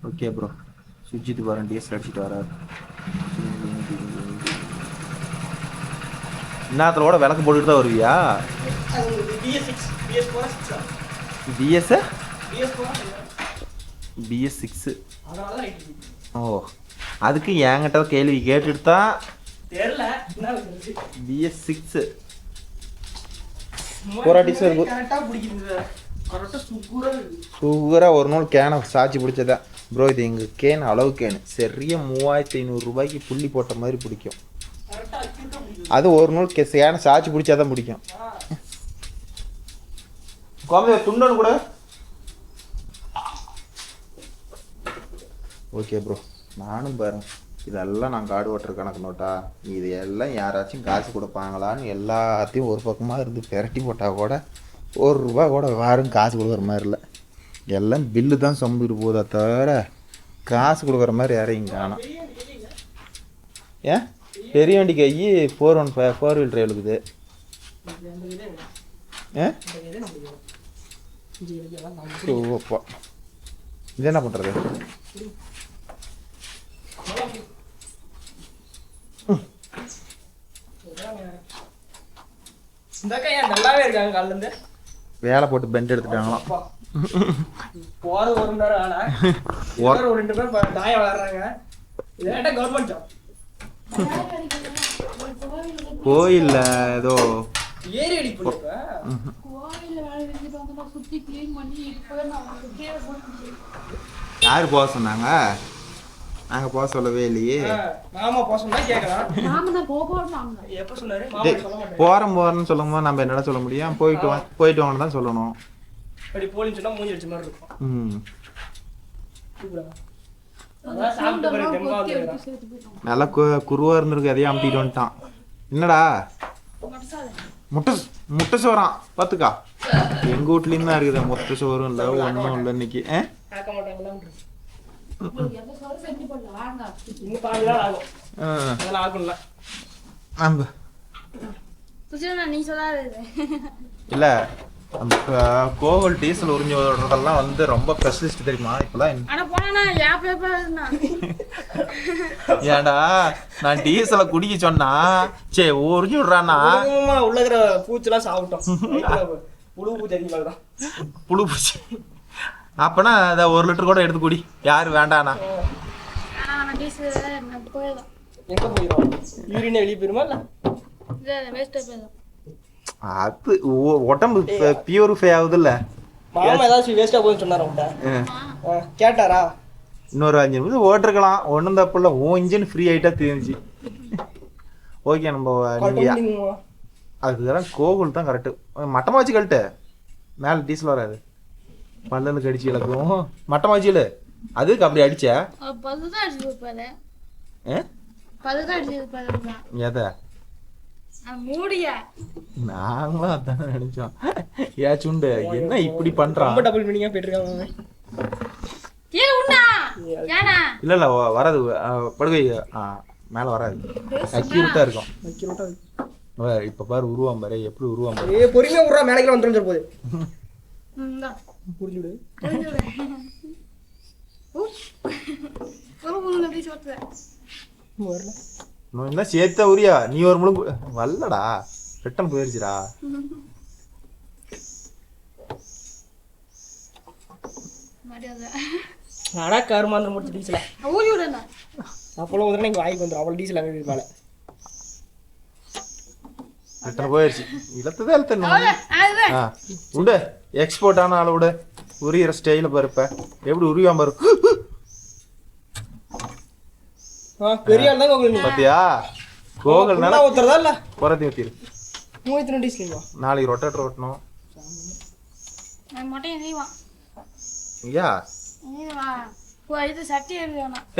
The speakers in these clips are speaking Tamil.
Okay bro. சுஜித் வரேன் டிஎஸ் அடிச்சுட்டு வராரு. இன்னத்துல கூட விளக்கு போட்டுட்டு தான் வருவியா? BS6 ஓ, அதுக்கு என்கிட்ட கேள்வி கேட்டுட்டு தான் BS6 சூப்பராக ஒரு நாள் கேனை சாட்சி பிடிச்சதா ப்ரோ. இது எங்கள் கேன் அளவு கேனு சரியா 3500 ரூபாய்க்கு புள்ளி போட்ட மாதிரி பிடிக்கும். அது ஒரு நாள் கேனை சாட்சி பிடிச்சாதான் பிடிக்கும். துண்டன்னு கூட ஓகே ப்ரோ. நானும் பாருங்க இதெல்லாம் நான் காடு ஓட்டுற கணக்கு நோட்டா, இது எல்லாம் யாராச்சும் காசு கொடுப்பாங்களான்னு எல்லாத்தையும் ஒரு பக்கமாக இருந்து பெரட்டி போட்டால் கூட ₹1 கூட யாரும் காசு கொடுக்குற மாதிரி இல்லை. எல்லாம் பில்லு தான் சம்பிட்டு போதா தவிர காசு கொடுக்குற மாதிரி யாரையும் காணோம். ஏன் பெரிய வண்டிக்கு ஐ 415 4 வீல் டிரைவ் இருக்குது. ஓப்பா இது என்ன பண்ணுறது? நல்லாவே இருக்காங்க. காலில இருந்து வேலை போட்டு பெண்ட் எடுத்துட்டாங்களாம். போற 1 மணி நேரம் ஆனா ஒரு 2 பேர் தாய வளர்றாங்க. இதேட்ட கவர்மெண்ட் ஜாப். கோயில்ல ஏதோ ஏரி அடி போடுங்க. கோயில்ல வேலை செஞ்சுட்டு வந்து சுத்தி க்ளீன் பண்ணி இப்பவே நான் கீழ போட்டு. யாரு போக சொன்னாங்க? நாங்க போக சொல்லவே இல்லையே. மாமா போக சொன்னா கேக்கலாம். மாமா தான் போறோம்னாங்க. எப்ப சொன்னாரு? மாமா சொல்ல மாட்டாரு. போறோம்னு சொல்லும்போது நம்ம என்னடா சொல்ல முடியும்? போயிட்டு வாங்கன்னு தான் சொல்லணும். அப்படி போலின்னு சொன்னா மூஞ்சி அடிச்ச மாதிரி இருக்கும். நல்லா குருவா இருந்திருக்கு. எதையும் அமுத்திட்டு வந்துட்டான். என்னடா முட்டை சோறான் பார்த்துக்கா. எங்க வீட்லயும் தான் இருக்குது. முட்டை சோறும் இல்லை ஒன்றும் இல்லை இன்னைக்கு. இல்ல அந்த கோவில் டீசல் உறிஞ்சி விடுறதெல்லாம் வந்து ரொம்ப ஸ்பெஷலிஸ்ட் தெரியுமா? இப்பெல்லாம் ஏன்டா நான் டீசலை குடிக்க சொன்னா சரி உறிஞ்சி விடுறான்னா உள்ளகிற பூச்செல்லாம் சாப்பிட்டோம். புழு பூச்சி அப்பனா அதை 1 லிட்டர் கூட எடுத்து குடி. யாரு வேண்டாண்ணா? எங்க போயிடும்? யூரின் வெளியே போயிருமா? அது உடம்பு பியூரிஃபை ஆகுது இல்ல. மாமா ஏதாச்சும் வேஸ்டா போய் சொன்னாரா? கேட்டாரா? இன்னொரு 5 நிமிஷம் ஓட்டிருக்கலாம். ஒன்றும் தப்பு இல்லை. இன்ஜின் ஃப்ரீ ஆகிட்டா தெரிஞ்சு. ஓகே நம்ம அதுதான் கோகுல் தான் கரெக்டு. மட்டமாக வச்சு கழட்டு. மேலே டீசல் வராது. பல்லு கடிச்சு இழக்கும். மட்டமாக வச்சு அதுக்கு அப்படி அடிச்சா எதை நாங்களும் அதானே நினைச்சோம். ஏச்சுண்டு என்ன இப்படி பண்றான்? இல்ல இல்ல வராது. படுகை மேல வராது. அக்யூரேட்டா இருக்கும். இப்ப பாரு உருவாம் பாரு எப்படி உருவாம் பாரு. பொறுமையா உருவா மேலைக்கு வந்துரும் போகுது. புரிஞ்சுடு. என்ன சேர்த்த உரியா நீ ஒரு முழு வரலடா. ரிட்டன் போயிருச்சுடா. நாடா கருமாந்திரம் முடிச்சு டீசல அப்பளோ உடனே இங்க வாய்க்கு வந்துடும். அவ்வளோ டீசல் அங்கே மேலே ரிட்டன் போயிருச்சு. இழுத்ததே இழுத்த உண்டு. எக்ஸ்போர்ட் ஆன ஆளை விட உரியிற ஸ்டைல பாருப்ப எப்படி உரியாம பாரு. பெரிய ஆள் தான் பாத்தியா? கோகல் நல்லா ஊத்துறதா இல்ல குறத்தி ஊத்திரு. 32 டீசல் நாளைக்கு ரொட்டேட்டர் ஓட்டணும். ஐயா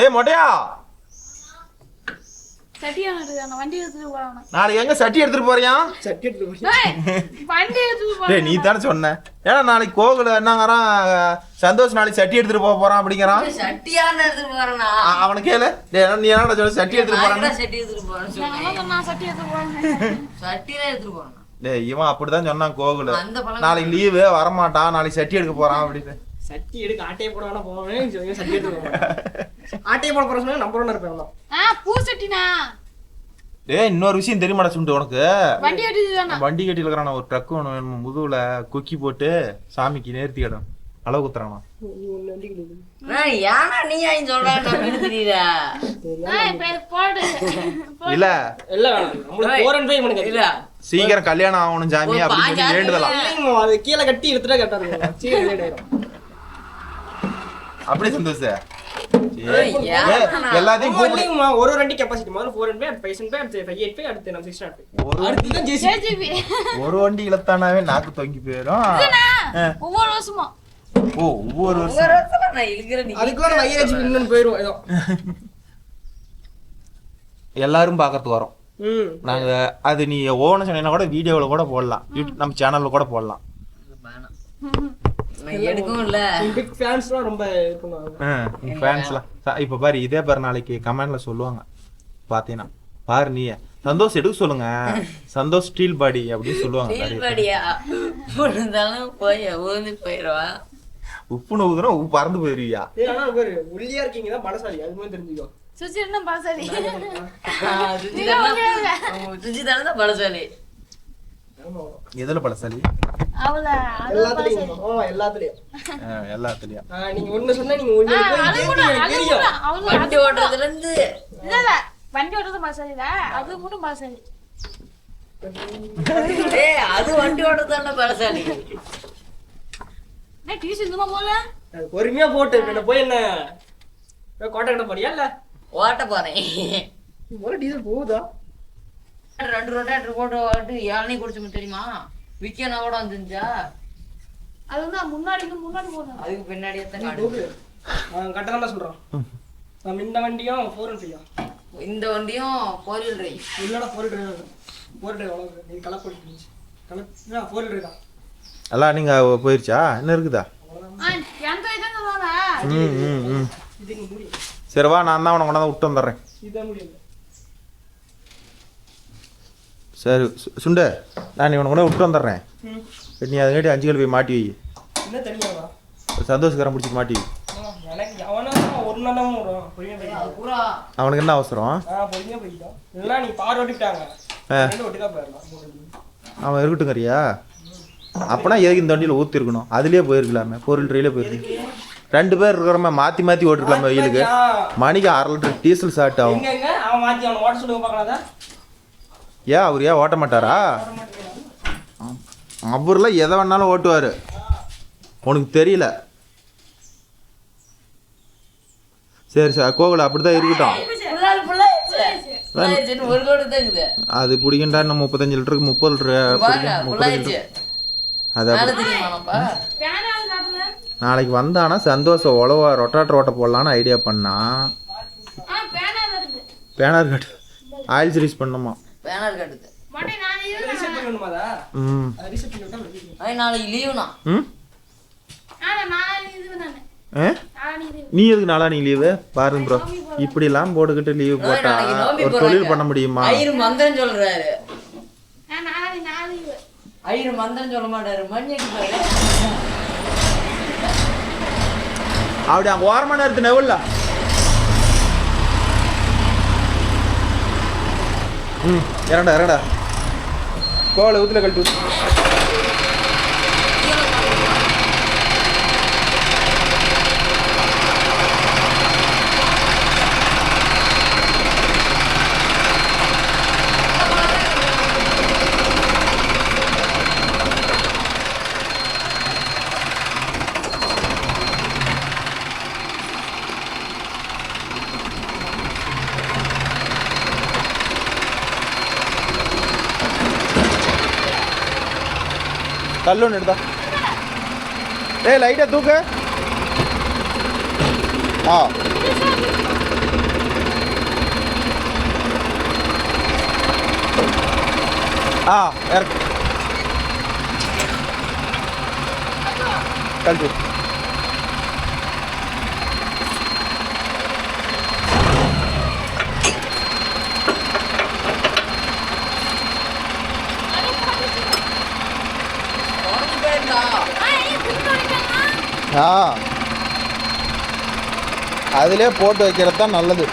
ஏய் மொட்டையா நாளைக்கு எங்க சட்டி எடுத்துட்டு போறியா? நீ தானே சொன்ன. ஏன்னா நாளைக்கு கோகுல என்னங்கிறான் சந்தோஷ் நாளைக்கு சட்டி எடுத்துட்டு போக போறான் அப்படிங்கிறான். அவனை கேளு. நீ என்ன சொல்ல சட்டி எடுத்துட்டு போறான். இவன் அப்படிதான் சொன்னான் கோகுல. நாளைக்கு லீவு வரமாட்டான் நாளைக்கு சட்டி எடுக்க போறான் அப்படின்னு. சட்டி எடுக்க ஆட்டையை போட வேணா போவேன் சட்டி எடுத்து ஆட்டையை போட போற சொன்னா நம்பர் ஒன்று இருப்பேன் பூ சட்டினா டேய் இன்னொரு விஷயம் தெரியுமாடா சுண்டு உனக்கு வண்டி ஓட்டிட்டு வண்டி கட்டில இருக்கிறான ஒரு ட்ரக் ஒன்று வேணும் முதுகுல கொக்கி போட்டு சாமிக்கு நேர்த்தி இடம் அளவு குத்துறானா யானா நீ ஏன் சொல்ற போடு இல்ல எல்லாம் வேணாம் நம்மளுக்கு 4 and 5 இல்ல சீக்கிரம் கல்யாணம் ஆகணும் சாமி அப்படின்னு சொல்லி வேண்டுதலாம் அது கீழே கட்டி எடுத்துட்டா கரெக்டா இருக்கும் சீக்கிரம் லேட் ஆயிடும் அப்படியே சந்தோஷம் ஏய், எல்லாத்தையும் கூப்பிடு. ஒரு வண்டி கெப்பாசிட்டி முதல்ல 4 and 5 5 and 5 அடுத்து 5 8 அடுத்து நம்ம 6 and 5 ஒரு அடுத்து தான் ஜேசி ஜேஜிபி ஒரு வண்டி இழுத்தானாவே நாக்கு தொங்கி போயிடும் ஒவ்வொரு வருஷமா ஓ ஒவ்வொரு வருஷம் ஒரு இடத்துல நான் இருக்கிற நீ அதுக்குள்ள நம்ம ஐயாச்சி இன்னும் போயிரும் ஏதோ எல்லாரும் பார்க்கறதுக்கு வரோம் நாங்க அது நீ ஓன சொன்னா கூட வீடியோவில் கூட போடலாம் நம்ம சேனல்ல கூட போடலாம் நான் எடுக்கவும் இல்ல பிக் ஃபேன்ஸ்லாம் ரொம்ப இது பண்ணுவாங்க ஃபேன்ஸ்லாம் இப்போ பாரு இதே பாரு நாளைக்கு கமெண்ட்ல சொல்லுவாங்க பார்த்தீங்கன்னா பாரு நீ சந்தோஷ் எடுக்க சொல்லுங்க சந்தோஷ் ஸ்டீல் பாடி அப்படின்னு சொல்லுவாங்க நிறைய பேர். படியா போனதாலும் போய் ஊந்து போயிடுவா உப்புன்னு ஊதுனா உப்பு பறந்து போயிருவியா ஏய் ஆனா பாரு ஒல்லியா இருக்கீங்க தான் பலசாலி அது மாதிரி தெரிஞ்சுக்கோ சுச்சி என்ன பாசாரி சுஜி தானே தான் பலசாலி எதுல பழசாலி அவள எல்லாத்துலயும் எல்லாத்துலயும் எல்லாத்துலயும் நீங்க ஒண்ணு சொன்னா நீங்க ஒண்ணு தெரியும் வண்டி ஓட்டுறதுல இருந்து இல்ல வண்டி ஓட்டுறது பாசாரி இல்ல அது மட்டும் பாசாரி ஏய் அது வண்டி ஓட்டுறதான பலசாலி டியூஷன் இந்தமா போல பொறுமையா போட்டு என்ன போய் என்ன கோட்டை கிட்ட போறியா இல்ல ஓட்ட போறேன் முதல்ல டீசல் போகுதா 2 ரொட்டேட்டர் போட்டு ஓட்டு ஏழனி குடிச்சு தெரியுமா விக்கனா கூட வந்துருந்துச்சா அது வந்து முன்னாடி போகணும் அதுக்கு பின்னாடியே தான் போகுது கரெக்டா தான் சொல்றோம் நம்ம இந்த வண்டியும் 4 and 5 இந்த வண்டியும் 4 wheel drive இல்லடா 4 drive 4 drive அவ்வளவு நீ கலர் போட்டுச்சு கலர் 4 drive தான் எல்லாம் நீங்க போயிருச்சா என்ன இருக்குதா என் தொகை தான் சொல்லுவாங்க இது நீ முடியும் சரி வா நான் தான் உனக்கு கொண்டாந்து விட்டு வந்துடுறேன் இதான் முடியும் சரி சுண்ட நான் இவனை கூட விட்டு வந்துடுறேன் நீ அதுக்காட்டி 5 கிலோ போய் மாட்டி வை என்ன தனியாவா சந்தோஷக்காரன் பிடிச்சி மாட்டி வை எனக்கு அவனா ஒரு நாள் தான் வரும் பொறுமையா போயிடும் பூரா அவனுக்கு என்ன அவசரம் பொறுமையா போயிட்டோம் எல்லாம் நீ பார் ஓட்டிட்டாங்க ஒட்டி தான் போயிடலாம் அவன் இருக்கட்டுங்கறியா அப்பனா எதுக்கு இந்த வண்டியில் ஊற்றிருக்கணும் அதுலேயே போயிருக்கலாமே 4 லிட்டரிலே போயிருக்கு 2 பேர் இருக்கிறோமே மாற்றி மாற்றி ஓட்டிருக்கலாமே வெயிலுக்கு மணிக்கு 1/2 லிட்டர் டீசல் ஷார்ட் ஆகும் எங்க அவன் மாத்தி அவனை ஓட்ட சொல்லுங்க பார்க்கலாதா ஏன் அவர் ஏன் ஓட்ட மாட்டாரா அவர்லாம் எதை வேணாலும் ஓட்டுவார் உனக்கு தெரியல சரி சார் கோகுல அப்படிதான் இருக்கட்டும் ஒரு கோடு தான் இருக்குது அது பிடிக்கின்றா இன்னும் 35 லிட்டருக்கு 30 லிட்டரு அது நாளைக்கு வந்தானா சந்தோஷம் உழவா ரொட்டாட்டர் ஓட்ட போடலான்னு ஐடியா பண்ணா பேனர் கட்டு ஆயில் சீரிஸ் பண்ணுமா பேனர் கட்டுது ரீசெட் பண்ணணுமாடா அது ரீசெட் பண்ணிட்டா அது நாளைக்கு லீவுனா நீ எதுக்கு நாளா நீ லீவு பாருங்க ப்ரோ இப்படிலாம் போட்டுக்கிட்டு லீவு போட்டா ஒரு தொழில் பண்ண முடியுமா ஐயரு மந்திரம் சொல்றாரு ஐயரு மந்திரம் சொல்ல மாட்டாரு மணி அடிப்பாரு அப்படி அங்கே ஓரமான எடுத்து நெவல்ல இறண்டா இறண்டா கோவலை ஊத்துல கழட்டி ஊத்து கல்லு எடுத்தா ஏய் லைட்டா தூக்கு இறக்கு கழட்டு ஆ அதிலே போட்டு வைக்கிறது தான் நல்லது.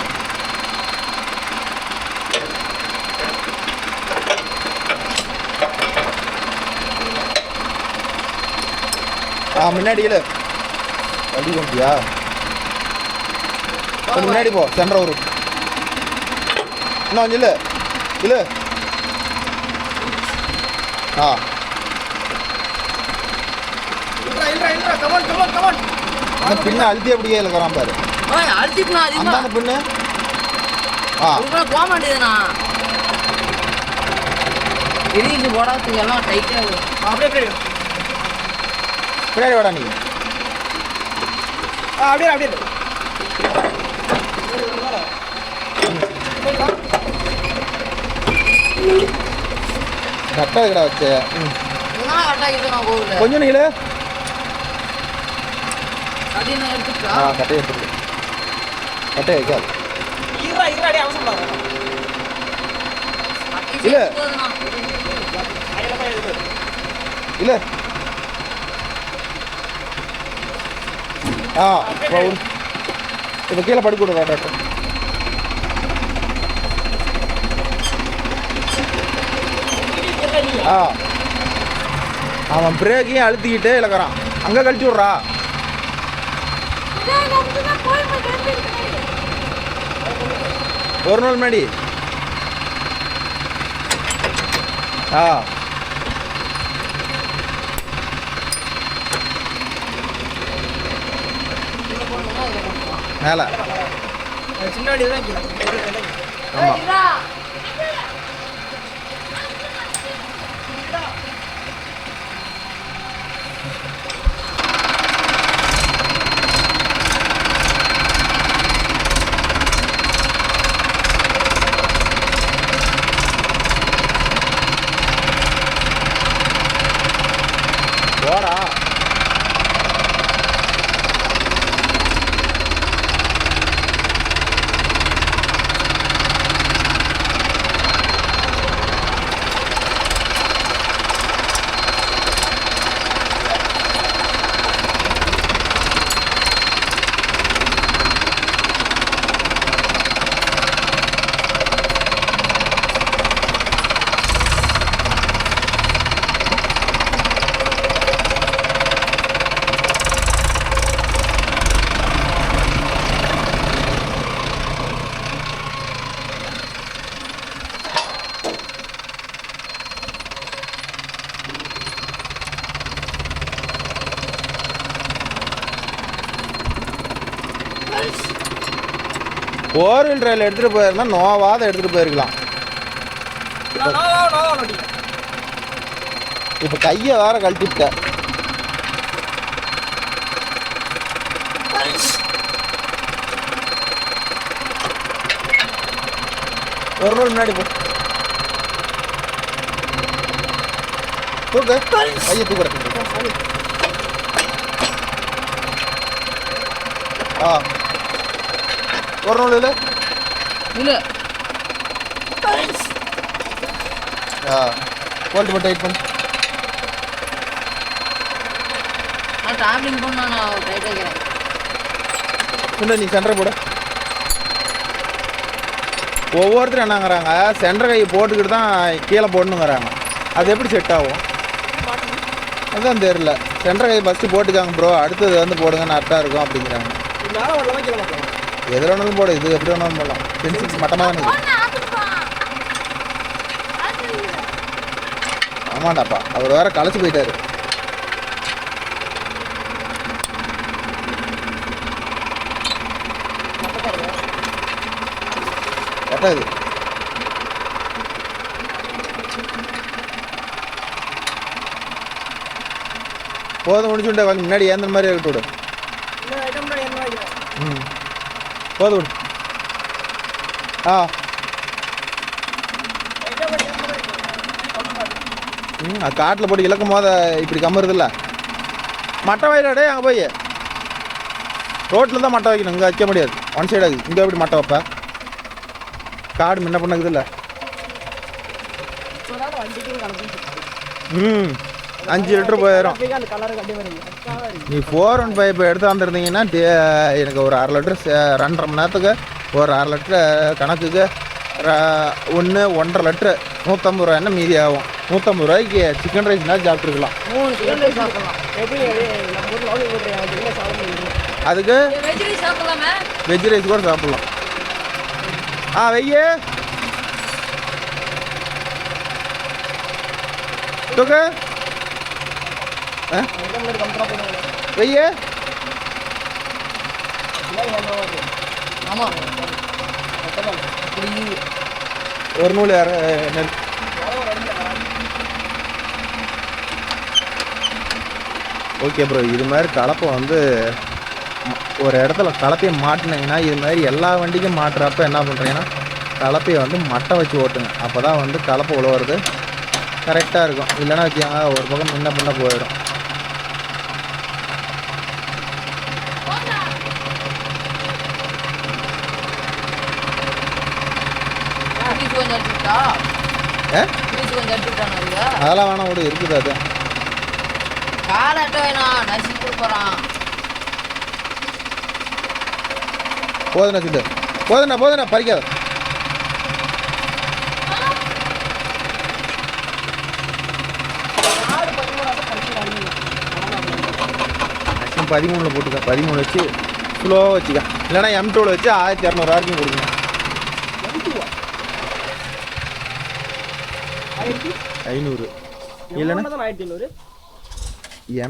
முன்னாடி இல்லை வண்டி கொண்டியா கொஞ்சம் முன்னாடி போ சென்ற ஒரு இன்னும் கொஞ்சம் இல்லை இல்லை ஆ அந்த பின்ன அழுத்தி அப்படியே இழுக்கிறான் பாரு. அழுத்திக்கணும் அதிகமா அந்த பின்னு போக மாட்டேதுண்ணா. இடிச்சு போடாதுக்கு எல்லாம் டைட்டா அப்படியே பின்னாடி வாடா நீ. அப்படியே அப்படியே கரெக்டாக இருக்கடா வச்சு கட்டாக்கிட்டு நான் போகல கொஞ்சம் நீல அப்படின்னு எடுத்துக்கா. கட்டையை எடுத்துட்டு கட்டையை வைக்காது அடி அவசரம் பாருங்க. இல்ல. இல்லை இப்போ கீழே படுக்க விடுவா டாக்டர். அவன் பிரேக்கையும் அழுத்திக்கிட்டே இழக்கிறான். அங்கே கழிச்சு விட்றா. ஒரு நாள் முன்னாடி மேலே சின்ன வண்டி தான் ஆமாம். போடா ஃபோர் வீல் டிரைவில் எடுத்துகிட்டு போயிருந்தா நோவாத எடுத்துகிட்டு போயிருக்கலாம். இப்போ கையை வேற கழட்டிவிட்ட. ஒரு நாள் முன்னாடி போ தூக்கு கையை தூக்குற. ஒரு நாள் இல்லை இல்லை போல்ட் மட்டும் டைட் பண்ணு. நான் டிராவலிங் பண்ணால் நான் டைட் வைக்கிறேன். இல்லை நீ சென்டரை போட. ஒவ்வொருத்தரும் என்னங்கிறாங்க சென்டர் கையை போட்டுக்கிட்டு தான் கீழே போடணுங்கிறாங்க. அது எப்படி செட் ஆகும் அதுதான் தெரியல. சென்டர் கை ஃபஸ்ட்டு போட்டுக்காங்க ப்ரோ, அடுத்தது வந்து போடுங்க கரெக்டாக இருக்கும் அப்படிங்கிறாங்க. எதில் வேணாலும் போடு, இது எப்படி வேணாலும் போடலாம். பென்சில் மட்டமாக தான் இருக்குது. ஆமாண்டாப்பா அவர் வேற களைச்சி போயிட்டாரு. கரெக்டாக இது போதும் முடிச்சுட்டா கொஞ்சம் முன்னாடி ஏந்த மாதிரி விட்டு விடு. போதும் விடு. அது காட்டில் போட்டு இழக்கும் போது இப்படி கம்முறதில்ல. மட்டை வயலாடே அங்கே போய் ரோட்டில் தான் மட்டை வைக்கணும், இங்கே வைக்க முடியாது. ஒன் சைடு அது இங்கே எப்படி மட்டை வைப்பேன்? காடு முன்ன பண்ணது இல்லை. 5 லிட்டர் போயிடும். நீ 415 இப்போ எடுத்து வந்திருந்தீங்கன்னா எனக்கு ஒரு 1/2 லிட்டர் 2.5 மணி நேரத்துக்கு ஒரு 1/2 லிட்டரு கணக்குக்கு 1.5 லிட்டரு 150 ரூபாய்னா மீதி ஆகும். 150 ரூபாய்க்கு சிக்கன் ரைஸ்னால் சாப்பிட்ருக்கலாம். 3 சிக்கன் ரைஸ் சாப்பிடலாம். எப்படி நம்ம ஊர்ல லவ்லி போட்டுருக்காங்க சாப்பிட முடியும். அதுக்கு வெஜ் ரைஸ் சாப்பிடலாமே. வெஜ் ரைஸ் கூட சாப்பிட்லாம். வெய்ய தூக்கு வெய்ய ஆமா ஒரு நூல் நெல் ஓகே ப்ரோ. இது மாதிரி கலப்பை வந்து ஒரு இடத்துல கலப்பையை மாட்டினீங்கன்னா இது மாதிரி எல்லா வண்டிக்கும் மாட்டுறப்ப என்ன பண்ணுறீங்கன்னா கலப்பையை வந்து மட்டை வச்சு ஓட்டுங்க. அப்போ தான் வந்து கலப்பை உழுவுறது கரெக்டாக இருக்கும். இல்லைன்னா வச்சுக்கோங்க ஒரு பக்கம் முன்ன பின்ன போயிடும். அதெல்லாம் வேணாம் கூட இருக்குது. அது காலட்ட வேணாம் நசி கொடுக்குறான். போதுண்ணா சிட்டு போதுண்ணா பறிக்காத. 13 போட்டுக்க. 13 வச்சு ஸ்லோவாக வச்சுக்க. இல்லைனா M2 வச்சு 1200 வரைக்கும் கொடுக்கணும். 500 இல்லைன்னா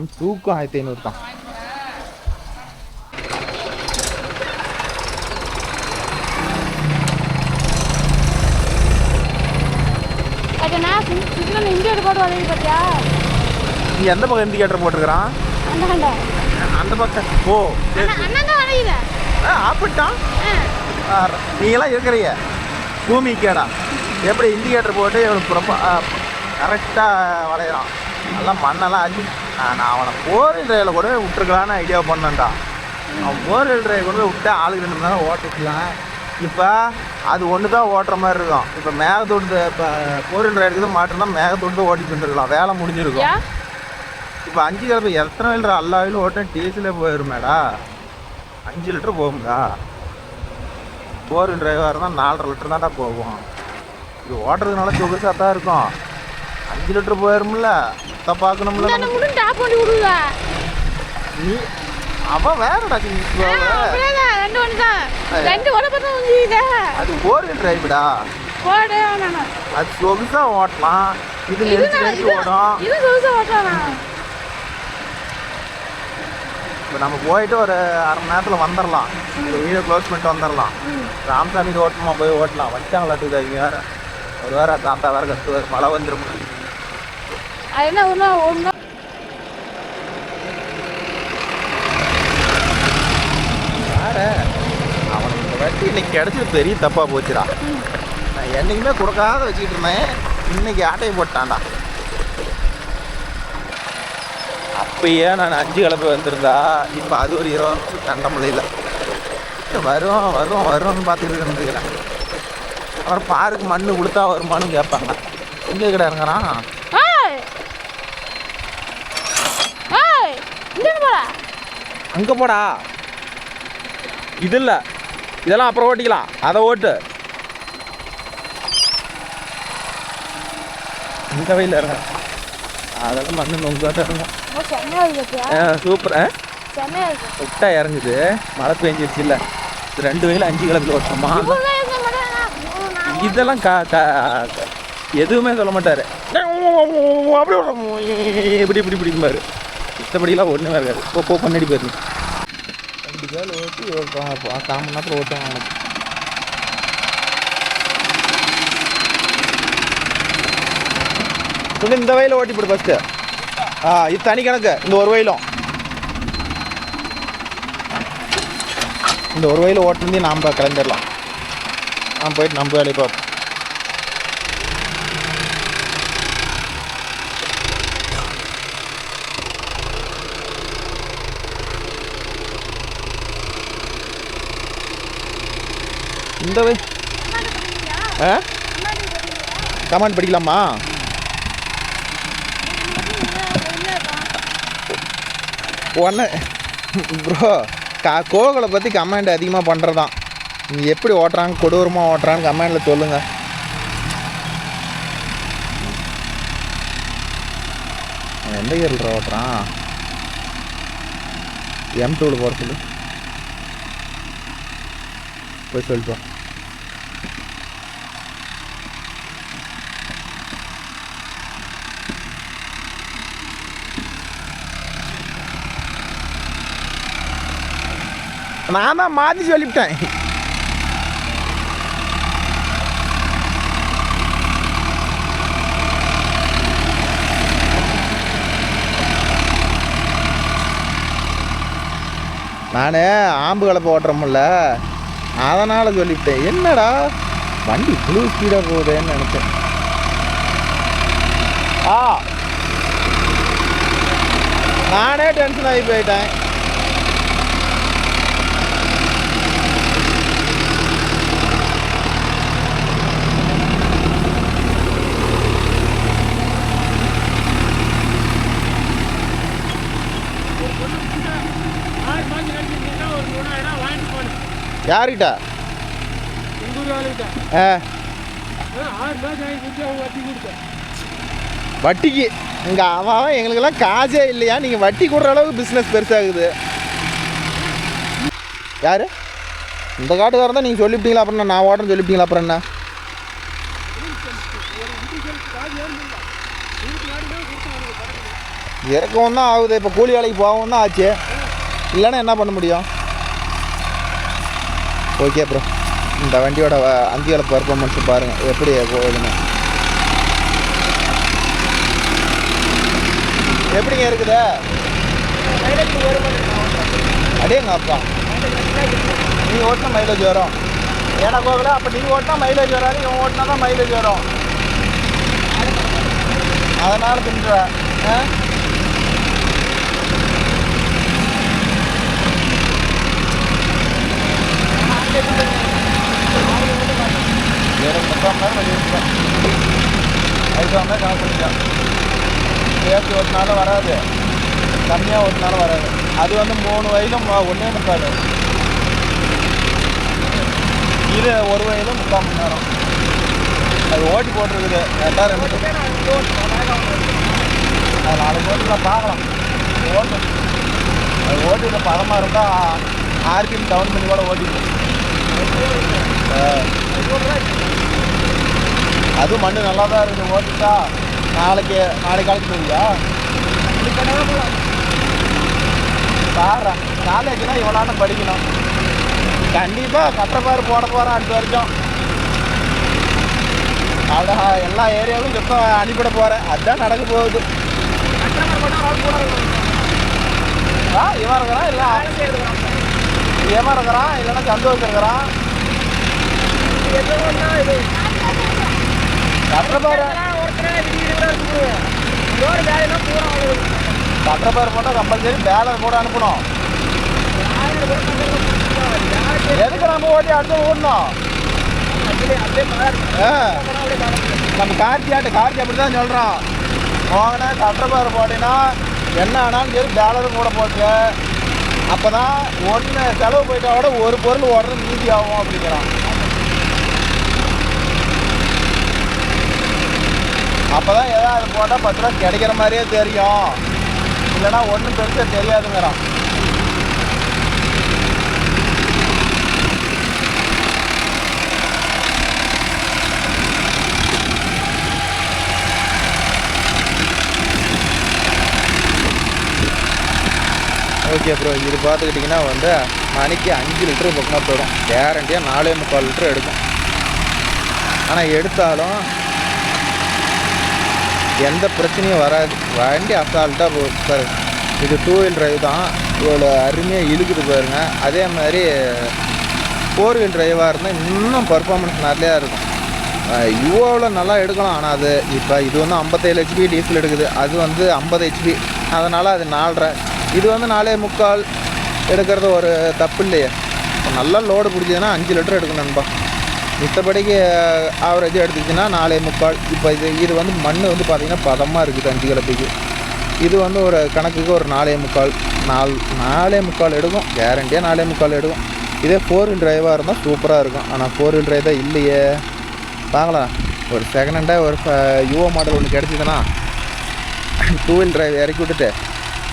M2க்கும் 1500 தான். நீ எந்த பக்கம் இண்டிகேட்டர் போட்டிருக்கிறான்? அந்த பக்கம். ஓ அப்படிட்டான். நீங்களாம் இருக்கிறீங்க பூமிக்கேடா. எப்படி இண்டிகேட்டர் போட்டு கரெக்டாக வளையிறான். நல்லா மண்ணெல்லாம் ஆச்சு. நான் அவனை 4 டிரைவில் கூட விட்டுருக்கலான்னு ஐடியா பண்ணேன்டா. அவன் 4 டிரைவ் கொண்டு போய் விட்டா ஆளுக்கு 2 மணி நேரம் ஓட்டிக்கலாம். இப்போ அது ஒன்று தான் ஓட்டுற மாதிரி இருக்கும். இப்போ மேகத்தோடு இப்போ 4 டிரைவ் தான் மாட்டினா மேகத்தோடு ஓட்டிட்டு வந்துருக்கலாம். வேலை முடிஞ்சிருக்கும். இப்போ 5 கிலோ எத்தனை லிட்டர் எல்லா ஆயிலும் ஓட்டினா டீசலே போயிடுமேடா. 5 லிட்டர் போகும்டா. 4 டிரைவாக இருந்தால் 4.5 லிட்டர் தான்டா போகும். இது ஓட்டுறதுனால சொகுசாக தான் இருக்கும். 5 லிட்டர் போயிரும்ல. தான் பார்க்கணும்ல. நீ அவன் வேறடா. அது 4 டிரைவ்டா. அது சொகுசா ஓட்டலாம். இது நெரிச்சு ஓடும். இப்போ நம்ம போயிட்டு ஒரு 1/2 மணி நேரத்தில் வந்துடலாம். ஒரு வீடியோ க்ளோஸ் பண்ணிட்டு வந்துடலாம். ராமசாமி ஓட்டமா போய் ஓட்டலாம். வச்சாங்களாட்டுது இங்கே வேறு. ஒரு வேறு தாத்தா வேறு கத்துவார். மழை வந்துடும். வேறு அவனுக்கு இந்த வாட்டி இன்னைக்கு கிடச்சது பெரிய தப்பாக போச்சுடா. நான் என்றைக்குமே கொடுக்காத வச்சுக்கிட்டு இருந்தேன். இன்னைக்கு ஆட்டையை போட்டான்டா. அப்பயே நான் 5 கிளப்பி வந்திருந்தா இப்போ அது ஒரு 20 கண்ட முடியல. வரும்னு பார்த்துக்கிட்டு இருந்துக்கிறேன். அப்புறம் பாருக்கு மண்ணு கொடுத்தா வருமானு கேட்பாங்க. எங்கே கடை இறங்குறான்? அங்கே போடா. இது இல்லை, இதெல்லாம் அப்புறம் ஓட்டிக்கலாம். அதை ஓட்டு. இந்த வயலில் இறங்க. அதெல்லாம் மண்ணு நொங்காட்ட இறங்கும். சூப்பர். விட்டா இறங்குது. மழை பெஞ்சிருச்சு இல்லை. 2 வயலில் 5 கிலோமீட்டர் ஓட்டணுமா? இதெல்லாம் எதுவுமே சொல்ல மாட்டார். அப்படி பிடிக்குமாரு. இஷ்டப்படியெல்லாம் ஒன்றுமே இருக்காது. போ பண்ணடி போயிரு. 2 பேர் ஓட்டி ஒரு 1/4 மணி நேரத்தில் ஓட்டுவாங்க. எனக்கு இந்த வயலில் ஓட்டி போடு ஃபஸ்ட்டு. இது தனி கணக்கு. இந்த ஒரு வயலும் இந்த ஒரு வயலில் ஓட்டுருந்தே நாம் கிளம்பிடலாம். நாம் போயிட்டு நம்ம வேலையை பார்ப்போம். இந்த வை கமெண்ட் படிக்கலாமா? ஒன்று ப்ரோ கோகுலை பற்றி கமெண்ட் அதிகமாக பண்ணுறதான். நீ எப்படி ஓட்டுறாங்க, கொடூரமாக ஓட்டுறான்னு கமெண்டில் சொல்லுங்கள். எந்த கியரில் ஓட்டுறான்? M2 போகிற சொல்லு, போய் சொல்லிட்டோம். நான் தான் மாற்றி சொல்லிவிட்டேன். நான் ஆம்பு கலப்பை ஓட்டுறோம்ல, அதனால் சொல்லிவிட்டேன். என்னடா வண்டி இவ்வளோ ஸ்பீடாக போகுதுன்னு நினச்சேன். நானே டென்ஷன் ஆகி போயிட்டேன். யாருக்கிட்ட? வட்டிக்கு இங்கே அவன் எங்களுக்கெல்லாம் காசே இல்லையா? நீங்கள் வட்டி கொடுற அளவுக்கு பிஸ்னஸ் பெருசாகுது. யார் இந்த காட்டுக்காரன் தான்? நீங்கள் சொல்லிவிட்டீங்களா? அப்புறம் நான் ஓட்டுறேன்னு சொல்லிவிட்டீங்களா? அப்புறம் என்ன இறக்கவும் தான் ஆகுது. இப்போ கூலி வேலைக்கு போகவும் தான் ஆச்சு. இல்லைன்னா என்ன பண்ண முடியும்? ஓகே ப்ரோ, இந்த வண்டியோட அந்தியோட பர்ஃபார்மன்ஸ் பாருங்கள் எப்படி போகுதுன்னு. எப்படிங்க இருக்குது? அடேங்க அப்பா, நீங்கள் ஓட்டினா மைலேஜ் வரும். ஏன்னா போகல, அப்போ நீங்கள் ஓட்டினா மைலேஜ் வராது, இவன் ஓட்டினா தான் மைலேஜ் வரும். அதனால் தின்றேன். வெறும் 30 மணி நேரம் வெளியிருக்கேன். 5 மணி நேரம் கணக்கு பண்ணிக்கலாம். சேர்த்து ஓட்டினாலும் வராது, கம்மியாக ஓட்டினாலும் வராது. அது வந்து 3 வயலும் 1.25. இது 1 வயலும் 3/4 மணி நேரம். அது ஓட்டி போட்டிருக்குது. கரெக்டாக 2 அது 4 ஓட்டில் பார்க்கலாம். ஓட்டு அது ஓட்டியில் பதமாக இருந்தால் ஆர்பிஎம் டவுன் பண்ணி கூட ஓட்டிக்கும். அதுவும் மண்ணு நல்லா தான் இருக்குது. ஓட்டிட்டா நாளைக்கு காலைக்கு போவியா? பாரு, காலேஜ்னா இவனாட்டம் படிக்கணும். கண்டிப்பாக கட்டப்பாரு போட போகிறேன் அடுத்த வருஷம். அவ்வளோ எல்லா ஏரியாவும் இப்போ அனுப்பிட போகிறேன். அதுதான் நடக்க போகுது. இவன் இருக்கிறான், இல்லை இவன் இருக்கிறான், இல்லைன்னா சந்தோஷம் இருக்கிறான். கட்டப்பாரு போட்டால் கம்பல்சரி பேலர் கூட அனுப்பணும். எதுக்கு நம்ம ஓட்டி அடுத்த ஓடணும்? நம்ம கார்த்தி அப்படி தான் சொல்கிறோம். போகனா கட்டப்பாரு போட்டினா என்ன ஆனாலும் சரி பேலரும் கூட போட்டு, அப்போ தான் ஒன்று செலவு போயிட்டா கூட ஒரு பொருள் ஓடுறது மீதி ஆகும் அப்படிங்கிறான். அப்போ தான் ஏதாவது போட்டால் 10 ரூபா கிடைக்கிற மாதிரியே தெரியும், இல்லைன்னா ஒன்றும் பெருசாக தெரியாதுங்கிறான். ஓகே ப்ரோ, இது பார்த்துக்கிட்டிங்கன்னா வந்து மணிக்கு 5 லிட்டரு பக்கமாக போயிடும். கேரண்டியாக 4.25 லிட்டரு எடுக்கும். ஆனால் எடுத்தாலும் எந்த பிரச்சனையும் வராது. வண்டி அசால்ட்டாக போகுது. இது 2 வீல் டிரைவ் தான், இவ்வளோ அருமையாக இழுக்குது பாருங்க. அதே மாதிரி 4 வீல் டிரைவாக இருந்தால் இன்னும் பர்ஃபார்மன்ஸ் நிறையா இருக்கும். இவ்வளோ நல்லா எடுக்கலாம். ஆனால் அது இப்போ இது வந்து 57 HP டீசல் எடுக்குது, அது வந்து 50 HP. அதனால் அது 4.5. இது வந்து 4.25 எடுக்கிறது ஒரு தப்பு இல்லையே. நல்லா லோடு பிடிச்சதுன்னா 5 லிட்டர் எடுக்கணும்பா. மித்தபடிக்கு ஆவரேஜாக எடுத்துக்கிச்சின்னா 4.25. இப்போ இது வந்து மண் வந்து பார்த்திங்கன்னா பதமாக இருக்குது 5 கலப்பைக்கு. இது வந்து ஒரு கணக்குக்கு ஒரு 4.25 எடுக்கும், கேரண்டியாக 4.25 எடுக்கும். இதே 4 வீல் டிரைவாக இருந்தால் சூப்பராக இருக்கும். ஆனால் 4 வீல் டிரைவ் தான் இல்லையே. வாங்கலாம், ஒரு செகண்ட் ஹேண்டாக ஒரு யுவோ மாடல் ஒன்று கிடச்சிதுன்னா 2 வீல் டிரைவ் இறக்கி விட்டுட்டு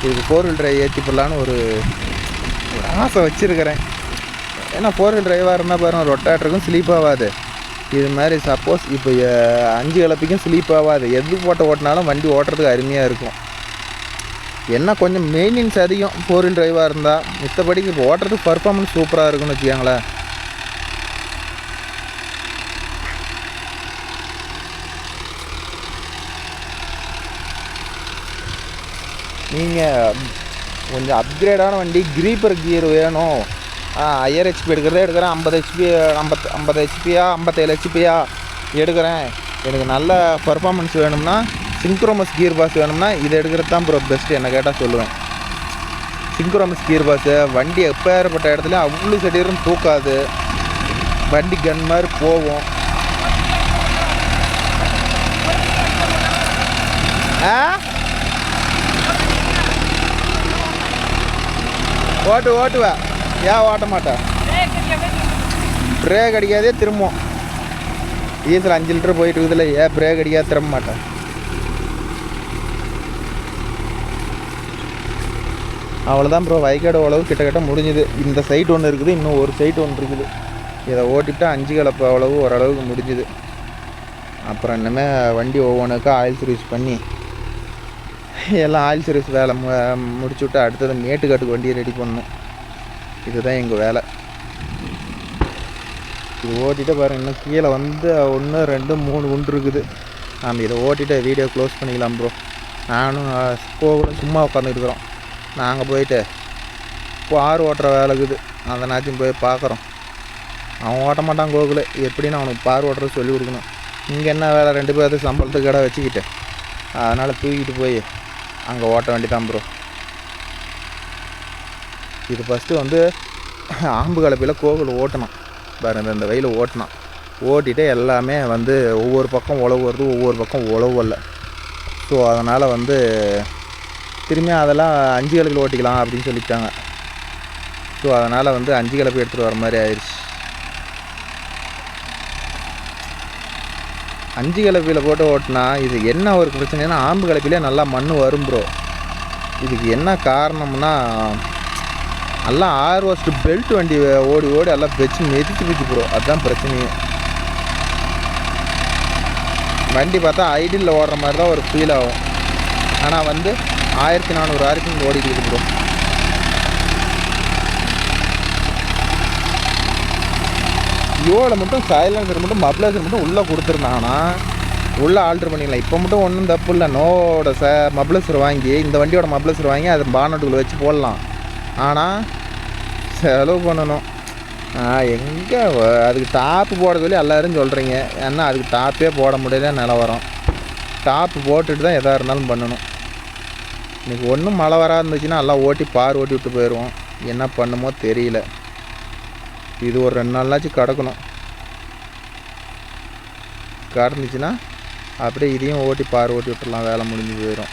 இதுக்கு 4 வீல் டிரைவ் ஏற்றி போடலான்னு ஒரு ஆசை வச்சுருக்கிறேன். ஏன்னா 4 வீல் டிரைவாக இருந்தால் பாருங்கள், ரொட்டாட்டருக்கும் ஸ்லீப் ஆகாது. இது மாதிரி சப்போஸ் இப்போ 5 கலப்பைக்கும் ஸ்லீப் ஆகாது. எது போட்டு ஓட்டினாலும் வண்டி ஓட்டுறதுக்கு அருமையாக இருக்கும். என்ன கொஞ்சம் மெயின்டெனன்ஸ் அதிகம் 4 வீல் டிரைவாக இருந்தால், மித்தபடிக்கு இப்போ ஓட்டுறதுக்கு பர்ஃபார்மன்ஸ் சூப்பராக இருக்குன்னு வச்சுக்கோங்களேன். நீங்கள் கொஞ்சம் அப்கிரேடான வண்டி, க்ரீப்பர் கியர் வேணும், ஹையர் ஹெச்பி எடுக்கிறேன், 50 ஹெச்பி 50 ஹெச்பியா 57 ஹெச்பியா எடுக்கிறேன், எனக்கு நல்ல பர்ஃபார்மன்ஸ் வேணும்னா, சிங்க்ரோமஸ் கியர் பாஸ் வேணும்னா இதை எடுக்கிறது தான் ப்ரோ பெஸ்ட்டு என்ன கேட்டால் சொல்லுவேன். சிங்க்ரோமஸ் கியர் பாஸு வண்டி எப்பேற்பட்ட இடத்துல அவ்வளோ சடீரும் தூக்காது, வண்டி கன் மாதிரி போகும். ஓட்டுவேன், ஏன் ஓட்ட மாட்டேன்? பிரேக் அடிக்காதே திரும்பும். டீசல் 5 லிட்டர் போயிட்டு இருக்குதுல, ஏன் பிரேக் அடிக்காத திரும்ப மாட்டேன்? அவ்வளோதான் ப்ரோ, வைக்காடு அளவு கிட்டத்தட்ட முடிஞ்சுது. இந்த சைட் ஒன்று இருக்குது, இன்னும் ஒரு சைட் ஒன்று இருக்குது. இதை ஓட்டிவிட்டா 5 கலப்பு அளவு ஓரளவுக்கு முடிஞ்சுது. அப்புறம் இன்னுமே வண்டி ஒவ்வொன்றுக்கும் ஆயில் சர்வீஸ் பண்ணி எல்லாம் ஆயில் சர்வீஸ் வேலை முடிச்சு விட்டு அடுத்தது மேட்டுக்காட்டுக்கு வண்டியை ரெடி பண்ணணும். இதுதான் எங்கள் வேலை. இது ஓட்டிகிட்டு பாருங்கள், இன்னும் கீழே வந்து 1 2 3 குண்டு இருக்குது. நம்ம இதை ஓட்டிகிட்டு வீடியோ க்ளோஸ் பண்ணிக்கலாம் ப்ரோ. நானும் கோகுலும் சும்மா உட்காந்துருக்குறோம். நாங்கள் போயிட்டு ஆறு ஓட்டுற வேலை இருக்குது, அதனாச்சும் போய் பார்க்குறோம். அவன் ஓட்ட மாட்டான் கோகுல், எப்படின்னு அவனுக்கு பார் ஓட்டுறது சொல்லி கொடுக்கணும். இங்கே என்ன வேலை, 2 பேர்த்து சம்பளத்துக்கு கடை வச்சுக்கிட்டு, அதனால் தூக்கிட்டு போய் அங்கே ஓட்ட வேண்டிதான் ப்ரோ. இது ஃபஸ்ட்டு வந்து ஆம்பு கலப்பையில் கோகுல் ஓட்டணும் பாருங்க, இந்த வயலில் ஓட்டினான். ஓட்டிகிட்டு எல்லாமே வந்து ஒவ்வொரு பக்கம் உழவு வருது, ஒவ்வொரு பக்கம் உழவு வரல. ஸோ அதனால் வந்து திரும்பியும் அதெல்லாம் 5 கலப்பில் ஓட்டிக்கலாம் அப்படின்னு சொல்லிட்டாங்க. ஸோ அதனால் வந்து 5 கலப்பை எடுத்துகிட்டு வர மாதிரி ஆயிடுச்சு. 5 கலப்பியில் போட்டு ஓட்டினா இது என்ன ஒரு பிரச்சனைனா, ஆம்பு கலப்பிலே நல்லா மண் வரும் ப்ரோ. இதுக்கு என்ன காரணம்னா, எல்லாம் 6 வருஷத்து பெல்ட் வண்டி ஓடி எல்லாம் மிதிச்சு ப்ரோ, அதுதான் பிரச்சனையே. வண்டி பார்த்தா ஐடியில் ஓடுற மாதிரி தான் ஒரு ஃபீல் ஆகும், ஆனால் வந்து 1400 ஆர்பிஎம் ஓடிட்டு இருக்குது ப்ரோ. யோவில் மட்டும் சைலன்சர் மட்டும் மப்ளேசர் மட்டும் உள்ளே கொடுத்துருந்தாங்கன்னா உள்ளே ஆல்ட்ரு பண்ணிக்கலாம். இப்போ மட்டும் ஒன்றும் தப்பு இல்லை, நோவோட மப்ளேசர் வாங்கி, இந்த வண்டியோட மப்ளேசர் வாங்கி அதை பானட்டுக்குள்ளே வச்சு போடலாம். ஆனால் செலவு பண்ணணும். எங்கே அதுக்கு டாப்பு போட சொல்லி எல்லோரும் சொல்கிறீங்க, ஏன்னா அதுக்கு டாப்பே போட முடியல நிலவரம். டாப்பு போட்டுட்டு தான் எதாக இருந்தாலும் பண்ணணும். இன்றைக்கி ஒன்றும் மழை வராது இருந்துச்சுன்னா எல்லாம் ஓட்டி விட்டு போயிடுவோம். என்ன பண்ணுமோ தெரியல. இது ஒரு 2 நாளாச்சும் கிடக்கணும். கிடந்துச்சுன்னா அப்படியே இதையும் ஓட்டி விட்டுடலாம், வேலை முடிஞ்சு போயிடும்.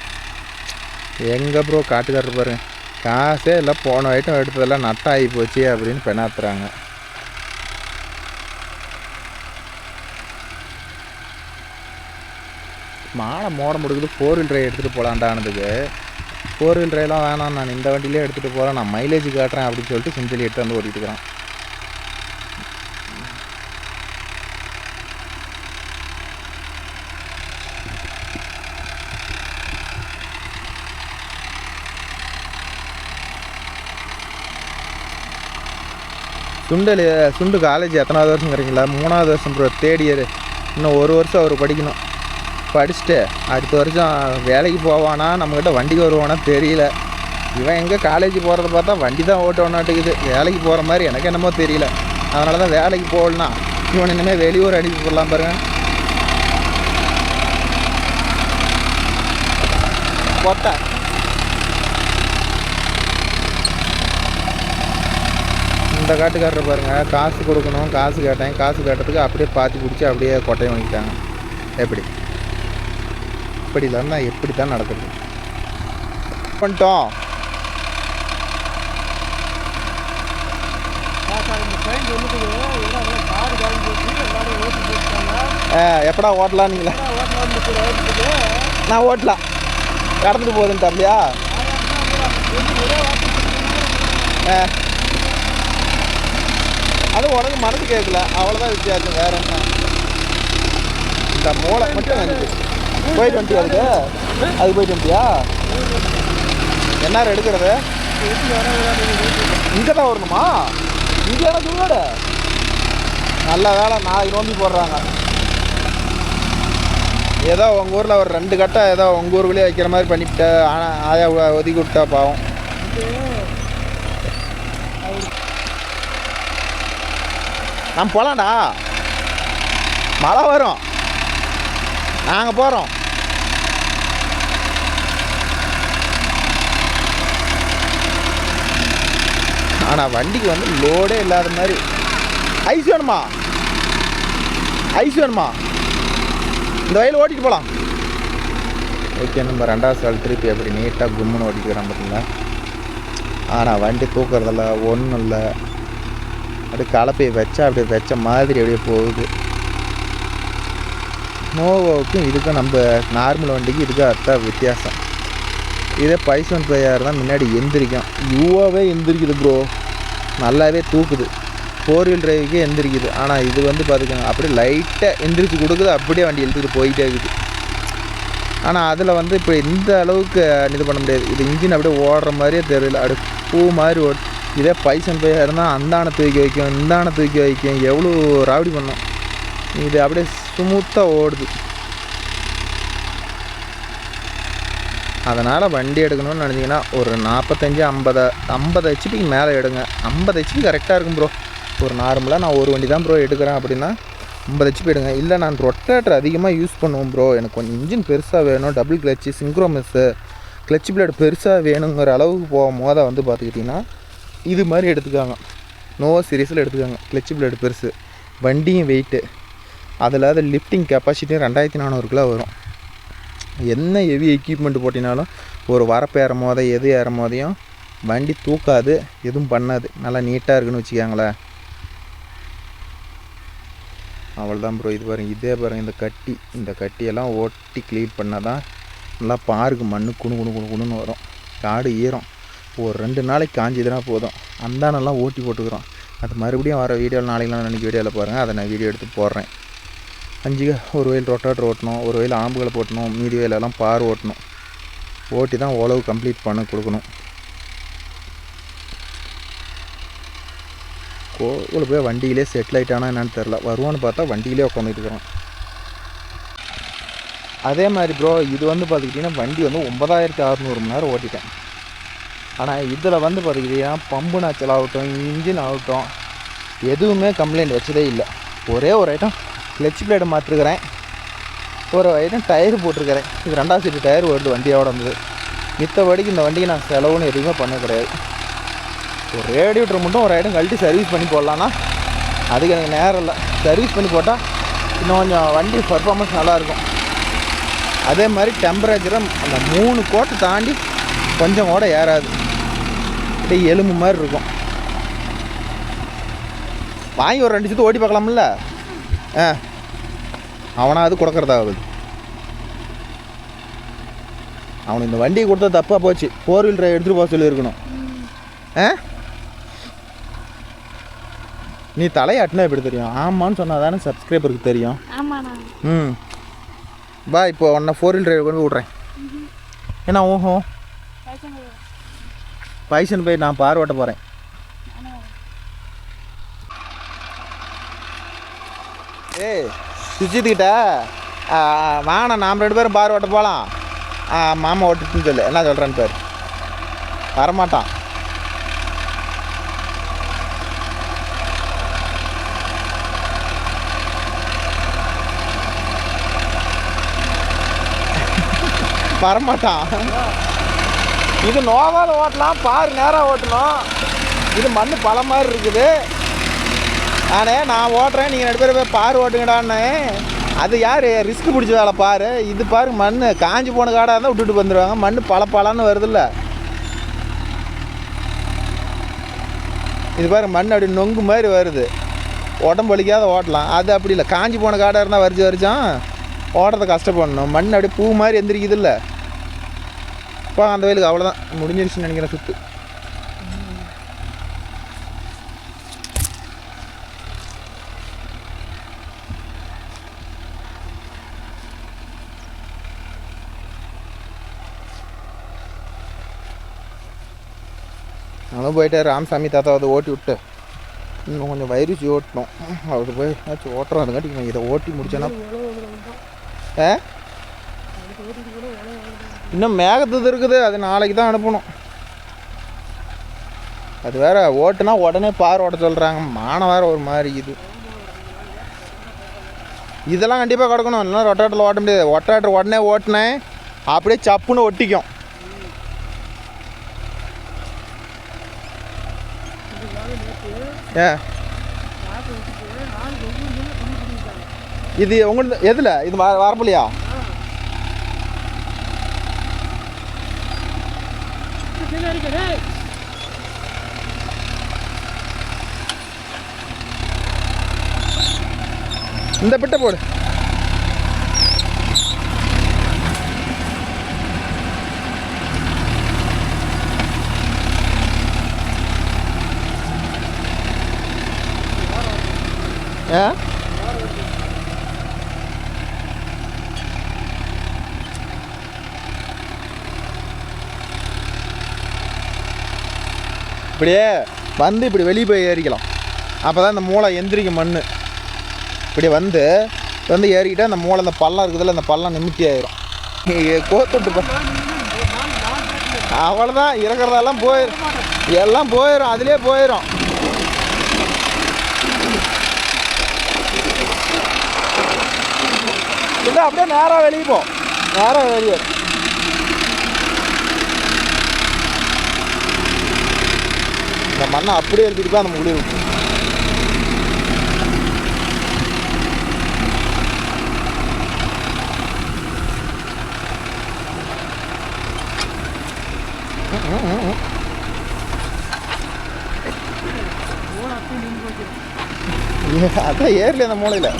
எங்கே ப்ரோ காட்டுக்காரர் பாருங்க, காசே இல்லை, போன ஐட்டம் எடுத்ததெல்லாம் நட்டாகி போச்சு அப்படின்னு பெணாத்துறாங்க. மாலை மோட முடிக்குது. 4 வீல் டிரைவ் எடுத்துகிட்டு போகலான்டானதுக்கு 4 வீல் டிரைவ்லாம் வேணாம், நான் இந்த வண்டியிலே எடுத்துகிட்டு போகிறேன், நான் மைலேஜ் காட்டுறேன் அப்படின்னு சொல்லிட்டு செஞ்சலி எடுத்து வந்து ஓட்டிகிட்டு இருக்கிறான். சுண்டு காலேஜ் எத்தனாவது வருஷங்கிறீங்களா? 3வது வருஷம் ப்ரோ, 3rd இயர். இன்னும் 1 வருஷம் அவர் படிக்கணும். படிச்சுட்டு அடுத்த வருஷம் வேலைக்கு போவானா, நம்மக்கிட்ட வண்டிக்கு வருவானா தெரியல. இவன் எங்கே காலேஜ் போகிறத பார்த்தா வண்டி தான் ஓட்டோன்னாட்டுக்குது, வேலைக்கு போகிற மாதிரி எனக்கு என்னமோ தெரியல. அதனால தான் வேலைக்கு போகலனா இவன் இனிமேல் வெளியூர் அனுப்பி போடலாம் பாருங்க. கொட்டை இந்த காட்டுக்காரர் பாருங்கள், காசு கொடுக்கணும், காசு கேட்டேன், காசு கேட்டதுக்கு அப்படியே பாத்தி பிடிச்சி அப்படியே கொட்டையை வாங்கிட்டாங்க. எப்படி இப்படி இல்லைன்னா எப்படி தான் நடக்குது? பண்ணிட்டோம். எப்படா ஓட்டலாம் நீங்களா? நான் ஓட்டலாம் கடந்துட்டு போகுதுன்னு தரலையா? அது உனக்கு மனசு கேட்கல, அவ்வளோதான் வித்தியாசம், வேற என்ன. இந்த மூளை மட்டும் எனக்கு போயிட்டு வந்துட்டியா? அதுக்கு போயிட்டு வந்துட்டியா? என்ன எடுக்கிறது? இங்கே தான் வரணுமா? இங்கே இடம் தூட நல்ல வேலை நாளைக்கு நோம்பி போடுறாங்க. ஏதோ உங்கள் ஊரில் ஒரு 2 கட்டை ஏதோ உங்கள் ஊருக்குள்ளேயே வைக்கிற மாதிரி பண்ணிவிட்ட. ஆனால் ஆயா ஒதுக்கி விட்டா பாவம். நம்ம போகலாம்டா, மழை வரும், நாங்கள் போகிறோம். ஆனால் வண்டிக்கு வந்து லோடே இல்லாத மாதிரி. ஐஸ் வேணுமா? ஐஸ் வேணுமா? இந்த வயலில் ஓட்டிட்டு போகலாம். ஓகே, நம்ம 2வது சால் திருப்பி அப்படி நீட்டாக கும்முன்னு ஓட்டிக்கிறோம் பார்த்தீங்களா. ஆனால் வண்டி தூக்குறதில்ல, ஒன்றும் இல்லை. அப்படி கலப்பையை வச்சா அப்படியே வச்ச மாதிரி அப்படியே போகுது. நோவோவுக்கும் இதுக்கும் நம்ம நார்மல் வண்டிக்கு இதுக்கு அர்த்தம் வித்தியாசம். இதே பைசன் பையார் தான் முன்னாடி எந்திரிக்கும். யூவாவே எந்திரிக்குது ப்ரோ, நல்லாவே தூக்குது. 4 வீல் டிரைவுக்கே எந்திரிக்குது. ஆனால் இது வந்து பார்த்துக்கோங்க, அப்படியே லைட்டாக எந்திரிச்சு கொடுக்குது, அப்படியே வண்டி எழுத்துக்கிட்டு போயிட்டே இருக்குது. ஆனால் அதில் வந்து இப்போ இந்த அளவுக்கு இது பண்ண முடியாது. இது இன்ஜின் அப்படியே ஓடுற மாதிரியே தெரியல, அப்படியே பூ மாதிரி ஓடு. இதே பைசன் பையாக இருந்தால் அந்தானை தூக்கி வைக்கும், இந்தானை தூக்கி வைக்கும், எவ்வளோ ராவடி பண்ணோம். இது அப்படியே ஸ்மூத்தாக ஓடுது. அதனால் வண்டி எடுக்கணும்னு நினச்சிங்கன்னா ஒரு 45-50 ஹெச்பிக்கு மேலே எடுங்க. 50 ஹெச்பி கரெக்டாக இருக்கும் ப்ரோ. ஒரு நார்மலாக நான் ஒரு வண்டி தான் ப்ரோ எடுக்கிறேன் அப்படின்னா 50 ஹெச்பி எடுங்க. இல்லை நான் ரொட்டேட்டர் அதிகமாக யூஸ் பண்ணுவோம் ப்ரோ, எனக்கு கொஞ்சம் இன்ஜின் பெருசாக வேணும், டபுள் கிளச்சு, சிங்க்ரோமெஸ்ஸு, கிளச் பிளேடு பெருசாக வேணுங்கிற அளவுக்கு போகும்போது வந்து பார்த்துக்கிட்டிங்கன்னா இது மாதிரி எடுத்துக்காங்க. நோவா சீரீஸில் எடுத்துக்காங்க. கிளச் பிளேடு பெருசு, வண்டியும் வெயிட்டு, அதில் அது லிஃப்டிங் கெப்பாசிட்டியும் 2400 கிலோ வரும். என்ன ஹெவி எக்யூப்மெண்ட் போட்டினாலும் ஒரு வரப்பு ஏறும் போதே எது ஏறும் போதையும் வண்டி தூக்காது, எதுவும் பண்ணாது, நல்லா நீட்டாக இருக்குன்னு வச்சுக்காங்களேன். அவ்வளோதான் ப்ரோ. இது பாருங்கள், இதே பாருங்கள், இந்த கட்டியெல்லாம் ஓட்டி க்ளீன் பண்ணால் தான் நல்லா பாருக்கு மண்ணு குணுன்னு வரும். காடு ஈரம் ஒரு 2 நாளைக்கு காஞ்சிதுனா போதும். அந்தானெல்லாம் ஓட்டி போட்டுக்கிறோம். அது மறுபடியும் வர வீடியோவில் நாளைக்கெலாம் அன்றைக்கி வீடியோவில் பாருங்கள், அதை நான் வீடியோ எடுத்து போடுறேன். 5 ஒரு வயல் ரொட்டேட்டர் ஓட்டணும், ஒரு வயல் ஆம்புகளை போட்டணும், மீதி வயலெல்லாம் பார் ஓட்டணும். ஓட்டி தான் உழவு கம்ப்ளீட் பண்ண கொடுக்கணும். கோவில் போய் வண்டியிலே செட்டில் ஆகிட்டானா என்னன்னு தெரில. வருவான்னு பார்த்தா வண்டியிலே உட்காந்துட்டு இருக்கிறான். அதே மாதிரி ப்ரோ, இது வந்து பார்த்துக்கிட்டிங்கன்னா வண்டி வந்து 9600 மணி நேரம் ஓட்டிட்டேன். ஆனால் இதில் வந்து பார்த்துக்கிட்டிங்கன்னா பம்பு நாச்சல் ஆகட்டும், இன்ஜின் ஆகட்டும், எதுவுமே கம்ப்ளைண்ட் வச்சதே இல்லை. ஒரே ஒரு ஐட்டம் கிளச் பிளேடு மாற்றிருக்கிறேன், ஒரு ஐட்டம் டயர் போட்டிருக்கிறேன். இது 2வது சீட்டு டயர் வருது வண்டியோட வந்தது. மித்தபடிக்கு இந்த வண்டிக்கு நான் செலவுன்னு எதுவுமே பண்ண கிடையாது. ஒரு ரேடியேட்டர் மட்டும் ஒரு ஐட்டம் கழட்டி சர்வீஸ் பண்ணி போடலான்னா அதுக்கு எனக்கு நேரம் இல்லை. சர்வீஸ் பண்ணி போட்டால் இன்னும் கொஞ்சம் வண்டி பர்ஃபார்மன்ஸ் நல்லாயிருக்கும். அதே மாதிரி டெம்பரேச்சரும் அந்த 3 கோட்டை தாண்டி கொஞ்சம் கூட ஏறாது, அப்படியே எலும்பு மாதிரி இருக்கும். வாங்கி ஒரு 2 சுற்று ஓட்டி பார்க்கலாம்ல. அவனாவது கொடுக்குறதாவது. அவனுக்கு இந்த வண்டியை கொடுத்தா தப்பாக போச்சு. 4 வீல் டிரைவ் எடுத்துகிட்டு போக சொல்லியிருக்கணும். நீ தலையாட்டினா எப்படி தெரியும்? ஆமான்னு சொன்னால் தானே சப்ஸ்கிரைபருக்கு தெரியும். பா இப்போ உன்னை 4 வீல் டிரைவ் கொண்டு விட்றேன். ஏன்னா ஓஹோ பைசன் போய் நான் பார் ஓட்ட போகிறேன். ஏய் சுஜித்துக்கிட்ட வாங்க, நாம் 2 பேரும் பார் ஓட்ட போகலாம். மாமா ஓட்டுன்னு சொல்லு, என்ன சொல்கிறேன்னு பேர் வரமாட்டான். வரமாட்டான். இது நோவால் ஓட்டலாம், பாரு நேராக ஓட்டணும். இது மண் பல மாதிரி இருக்குது. நான் ஓட்டுறேன், நீங்கள் 2 பேரும் போய் பாரு ஓட்டுங்கடான்னு. அது யார் ரிஸ்க் பிடிச்ச வேலை பாரு. இது பாரு மண் காஞ்சி போன காடாக இருந்தால் விட்டுட்டு வந்துடுவாங்க. மண் பல பலன்னு வருதில்ல, இது பாரு மண் அப்படி நொங்கு மாதிரி வருது, உடம்பு வலிக்காத ஓட்டலாம். அது அப்படி இல்லை, காஞ்சி போன காடாக இருந்தால் வரிச்சான் ஓடுறத கஷ்டப்படணும். மண் அப்படியே பூ மாதிரி எந்திரிக்குது இல்லை. இப்போ அந்த வயலுக்கு அவ்வளோதான் முடிஞ்சிருச்சுன்னு நினைக்கிறேன் சுற்று. நானும் போயிட்டு ராமசாமி தாத்தாவை ஓட்டி விட்டு இன்னும் கொஞ்சம் வைரூசி ஓட்டணும். அவரு போய் ஏதாச்சும் ஓட்டுறோம். அதுக்காட்டி இதை ஓட்டி முடிச்சேன்னா இன்னும் மேகத்துது இருக்குது, அது நாளைக்கு தான் அனுப்பணும். அது வேற ஓட்டுனா உடனே பார் ஓட்ட சொல்கிறாங்க. மானம் வேற ஒரு மாதிரி இது. இதெல்லாம் கண்டிப்பாக கிடக்கணும், இல்லைன்னா ரொட்டாட்டில் ஓட்ட முடியாது. ரொட்டாட்டர் உடனே ஓட்டினேன் அப்படியே சப்புன்னு ஒட்டிக்கும். இது உங்களுக்கு எதில் இது வரப்பில்லையா? இந்த பிட்டை போடு. இப்படியே வந்து இப்படி வெளியே போய் ஏறிக்கலாம். அப்போ தான் இந்த மூளை எந்திரிக்கும். மண் இப்படி வந்து ஏறிக்கிட்டால் அந்த மூளை, அந்த பள்ளம் இருக்குதுல்ல, அந்த பள்ளம் நிமித்தி ஆயிரும். கோத்துட்டு அவ்வளோதான், இறக்குறதெல்லாம் போயிடும், எல்லாம் போயிடும், அதிலே போயிடும். இல்லை அப்படியே நேராக வெளியே போ, நேராக வெளியே. இந்த மண்ணை அப்படியே எழுதிட்டு போய் அந்த முடி இருக்கும். அதான் ஏறல அந்த மூளையில்.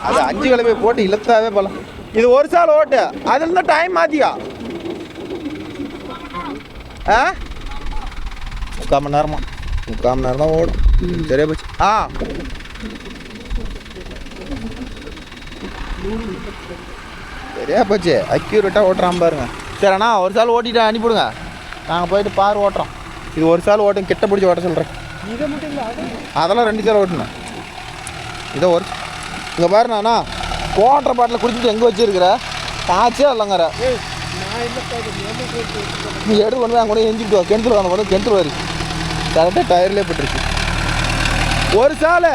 அது 5 கிழமை போட்டு இழுத்தாவே பழம். இது ஒரு சால் ஓட்டு, அதுல இருந்தா டைம் மாத்தியா 3/4 மணி நேரமா, 3/4 மணி நேரம் தான் ஓடும். சரியா போச்சு. சரியா போச்சு, அக்யூரேட்டாக ஓட்டுறான் பாருங்க. சரி அண்ணா, ஒரு சால் ஓட்டிட்டு அனுப்பிவிடுங்க, நாங்கள் போயிட்டு பார் ஓட்டுறோம். இது ஒரு சால் ஓட்டும், கிட்ட பிடிச்சி ஓட்ட சொல்கிறேன். அதெல்லாம் 2 சால் ஓட்டணும். இதை ஒரு இங்கே பாரு, நானா வாட்டர் பாட்டில் குடிச்சிட்டு எங்கே வச்சுருக்கிற காய்ச்சே இல்லைங்கிற நீ எடுத்து கொண்டு போய் அங்கே கூட எஞ்சிட்டு வா. கிணத்துல அந்த கொண்டு கிணத்துல வரி கரெக்டாக டயர்லேயே போட்டுருச்சு. ஒரு சாலை,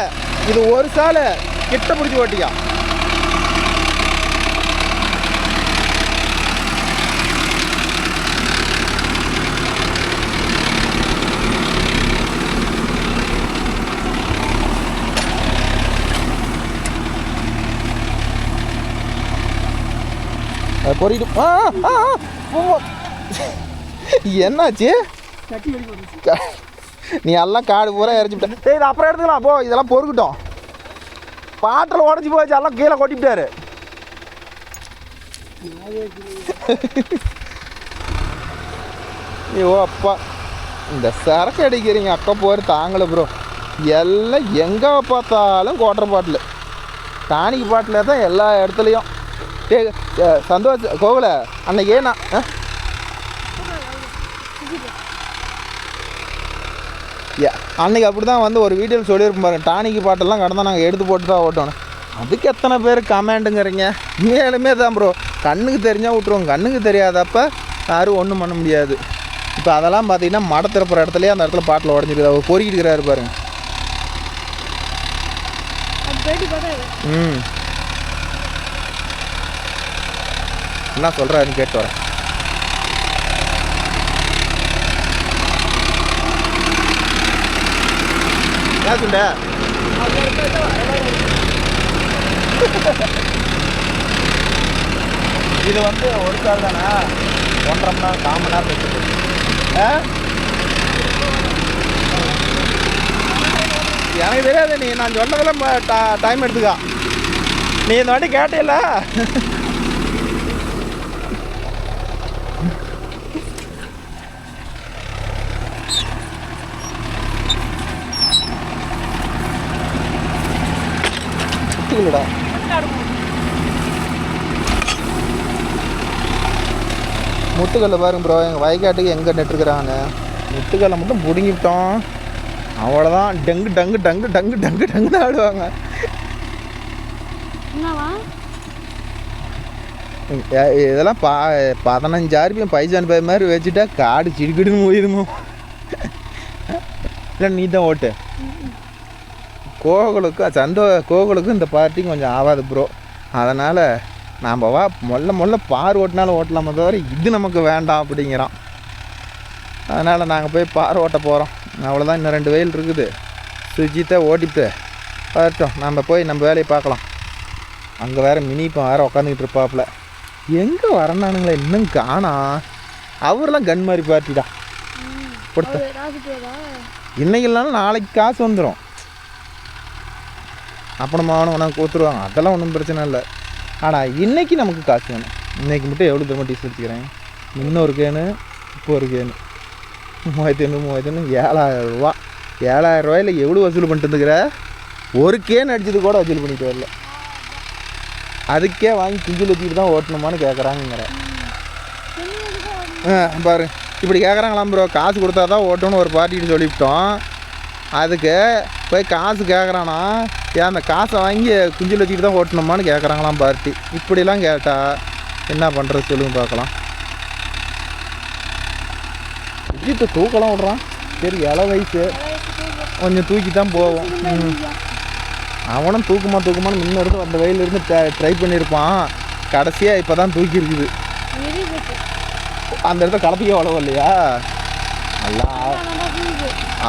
இது ஒரு சாலை கிட்ட பிடிச்சி ஓட்டிக்கா. பொறிட்டு என்னாச்சு? நீ எல்லாம் காடு பூரா இறச்சிவிட்ட. இது அப்புறம் எடுத்துக்கலாம் போ, இதெல்லாம் பொறுக்கட்டும். பாட்டில் உடஞ்சி போச்சு, எல்லாம் கீழே கொட்டிவிட்டாரு. ஐயோ அப்பா, இந்த சரக்கு அடிக்கிறீங்க அக்கா போகிற தாங்கலை ப்ரோ. எல்லாம் எங்கே பார்த்தாலும் குவாட்டர் பாட்டில், டானிக் பாட்டில் தான் எல்லா இடத்துலையும். சந்தோஷ் கோகுல அன்னைக்கு ஏன்னா அன்னைக்கு அப்படி தான் வந்து ஒரு வீடியோவில் சொல்லியிருப்போம் பாருங்க, டானிக்கு பாட்டெல்லாம் கடந்தால் நாங்கள் எடுத்து போட்டு தான் ஓட்டணும். அதுக்கு எத்தனை பேர் கமெண்ட்டுங்கிறீங்க? மேலுமே தான் ப்ரோ, கண்ணுக்கு தெரிஞ்சால் விட்ருவோம், கண்ணுக்கு தெரியாதப்ப யாரும் ஒன்றும் பண்ண முடியாது. இப்போ அதெல்லாம் பார்த்தீங்கன்னா மடை திறப்புற இடத்துலையே அந்த இடத்துல பாட்டில் உடஞ்சிருக்குது. அவர் பொறுக்கிட்டு இருக்கிறாரு பாருங்க. என்ன சொல்கிறாருன்னு கேட்டு வரேன். ஏன் சுண்ட இது வந்து ஒரு கால் தானே, 1.5 மணி நேரம் 4 மணி நேரம் வச்சுருக்கு. எனக்கு தெரியாது, நீ நான் சொன்னதில் டைம் எடுத்துக்கா. நீ இந்த வாட்டி கேட்டில்ல. இல்லடா முட்டுக்கல்ல பாருங்க ப்ரோ, எங்கள் வயக்காட்டுக்கு எங்கே நட்டுருக்குறாங்க. முட்டுக்கல்லை மட்டும் பிடுங்கிவிட்டோம், அவ்வளோதான். டங்கு டங்கு டங்கு டங்கு டங்கு டங்குன்னு ஆடுவாங்க. இதெல்லாம் 15 RPM பைசான் பை மாதிரி வச்சுட்டா காடு சிடுக்கிடுன்னு போயிடுமோ. இல்லை நீ தான் ஓட்டு. கோகுலுக்கும் இந்த பார்ட்டியும் கொஞ்சம் ஆகாது ப்ரோ. அதனால் நாம் முதல்ல பார் ஓட்டினாலும் ஓட்டலாமே தவிர இது நமக்கு வேண்டாம் அப்படிங்கிறான். அதனால் நாங்கள் போய் பார் ஓட்ட போகிறோம். அவ்வளோதான், இன்னும் 2 வெயில் இருக்குது. சுஜித்தை ஓட்டிட்டு வரட்டும், நம்ம போய் நம்ம வேலையை பார்க்கலாம். அங்கே வேறு மினிப்போ வேறு உட்காந்துக்கிட்டு இருப்பாப்புல. எங்கே வரனானுங்களே இன்னும் காணா. அவரெல்லாம் கன் மாதிரி பார்ட்டிடா கொடுத்த. இன்னைக்கு இல்லைனாலும் நாளைக்கு காசு வந்துடும். அப்புறமானும் உனக்கு கொடுத்துருவாங்க, அதெல்லாம் ஒன்றும் பிரச்சனை இல்லை. ஆனால் இன்றைக்கி நமக்கு காசு வேணும். இன்றைக்கி மட்டும் எவ்வளோ தூரமாக டீசல் எடுத்துக்கிறேன். இன்னொரு கேனு, இப்போ ஒரு கேனு 3500 7,000 ரூபா. 7,000 ரூபாயில் எவ்வளோ வசூல் பண்ணிட்டு இருந்துக்கிற? ஒரு கேன் அடிச்சது கூட வசூல் பண்ணிட்டு வரல. அதுக்கே வாங்கி குஞ்சில் வச்சுக்கிட்டு தான் ஓட்டணுமான்னு கேட்குறாங்கிற. பாரு இப்படி கேட்குறாங்களாம் ப்ரோ. காசு கொடுத்தா தான் ஓட்டணும்னு ஒரு பார்ட்டிகிட்ட சொல்லிவிட்டோம். அதுக்கு போய் காசு கேட்குறானா, ஏன் அந்த காசை வாங்கி குஞ்சில் வச்சுக்கிட்டு தான் ஓட்டணுமான்னு கேட்குறாங்களாம் பார்ட்டி. இப்படிலாம் கேட்டால் என்ன பண்ணுறது சொல்லுங்க பார்க்கலாம். விஜித்தை தூக்கலாம் விட்றான். சரி இலை வயசு கொஞ்சம் தூக்கி தான் போவோம். அவனும் தூக்குமான்னு முன்னிருந்து அந்த வயலிருந்து ட்ரை பண்ணியிருப்பான். கடைசியாக இப்போ தான் தூக்கி இருக்குது. அந்த இடத்த கலப்பிக்க அவ்வளோ இல்லையா, நல்லா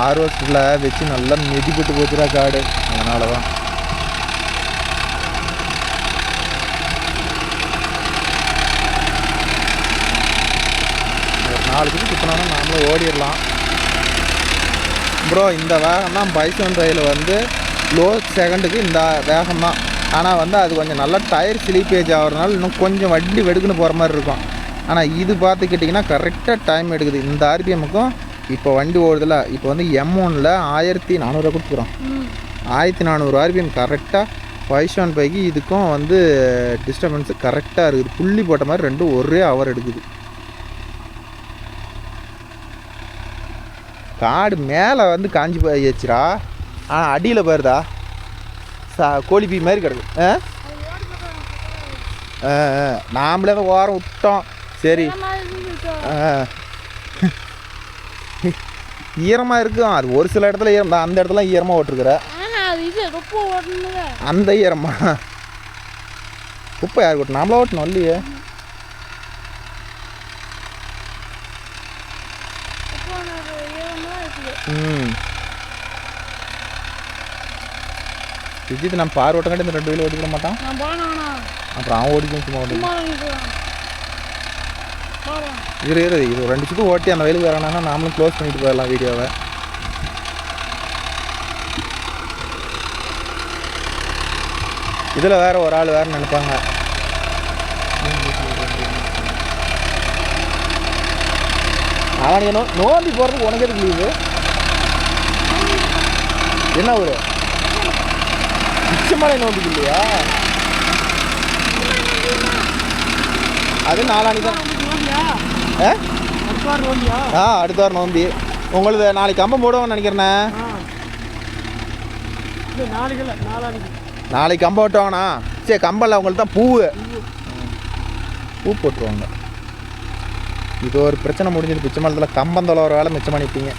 ஆர்வத்தில் வச்சு நல்லா மிதிப்பட்டு போச்சுடா காடு. அதனால தான் ஒரு 4 பேர் சுற்றினோன்னா நாமளும் ஓடிடலாம் ப்ரோ. இந்த வேகம் தான் பைசன் ரயில் வந்து லோ செகண்டுக்கு இந்த வேகம் தான். ஆனால் வந்து அது கொஞ்சம் நல்லா டயர் ஸ்லீப்பேஜ் ஆகிறதுனால இன்னும் கொஞ்சம் வண்டி வெடுக்குன்னு போகிற மாதிரி இருக்கும். ஆனால் இது பார்த்துக்கிட்டிங்கன்னா கரெக்டாக டைம் எடுக்குது. இந்த RPMக்கும் இப்போ வண்டி ஓடுதில்ல, இப்போ வந்து M1ல் 1400 கொடுத்துக்கிறோம். 1400 RPM கரெக்டாக 575க்கு இதுக்கும் வந்து டிஸ்டர்பன்ஸு கரெக்டாக இருக்குது. புள்ளி போட்ட மாதிரி ரெண்டும் ஒரே ஹவர் எடுக்குது. காடு மேலே வந்து காஞ்சி போயிடுச்சுடா, ஆனால் அடியில் பாருதா கோழிப்பீ மாதிரி கிடக்கு. நாமளே தான் ஓரம் விட்டோம். சரி ஈரமாக இருக்கும். அது ஒரு சில இடத்துல ஈரம், அந்த இடத்துல ஈரமாக ஓட்டுருக்குற அந்த ஈரமா குப்பை யார் ஓட்டணும்? நாமளே ஓட்டணும் இல்லையே. விஜித் நம்ம பார் ஓட்டங்காட்டி இந்த 2 வீல் ஓட்டிக்கிட மாட்டான். அப்புறம் அவன் ஓடிக்கும் சும்மா ஓட்டி. இது 2 சுற்று ஓட்டி அந்த வயலுக்கு வரணும்னா நாமளும் க்ளோஸ் பண்ணிட்டு போயிடலாம் வீடியோவை. இதில் வேறு ஒரு ஆள் வேறு நினைப்பாங்க. அவன் நோம்பி போகிறதுக்கு உனக்கு எதுக்கு லீவு? என்ன ஒரு நிச்சயமான நோம்பிக்கு இல்லையா? அது நாளானி தான். அடுத்த வாரம் நோம்பி. உங்களுக்கு நாளைக்கு கம்பம் போடுவோம்னு நினைக்கிறேண்ணே. நாளைக்கு கம்பம் ஓட்டுவாங்கண்ணா. சரி கம்பம்ல அவங்களுக்கு தான் பூ போட்டுருவாங்க. இது ஒரு பிரச்சனை முடிஞ்சது. பிச்சை மரத்தில் கம்பந்தோல ஒரு வேலை மிச்சம் பண்ணிட்டீங்க.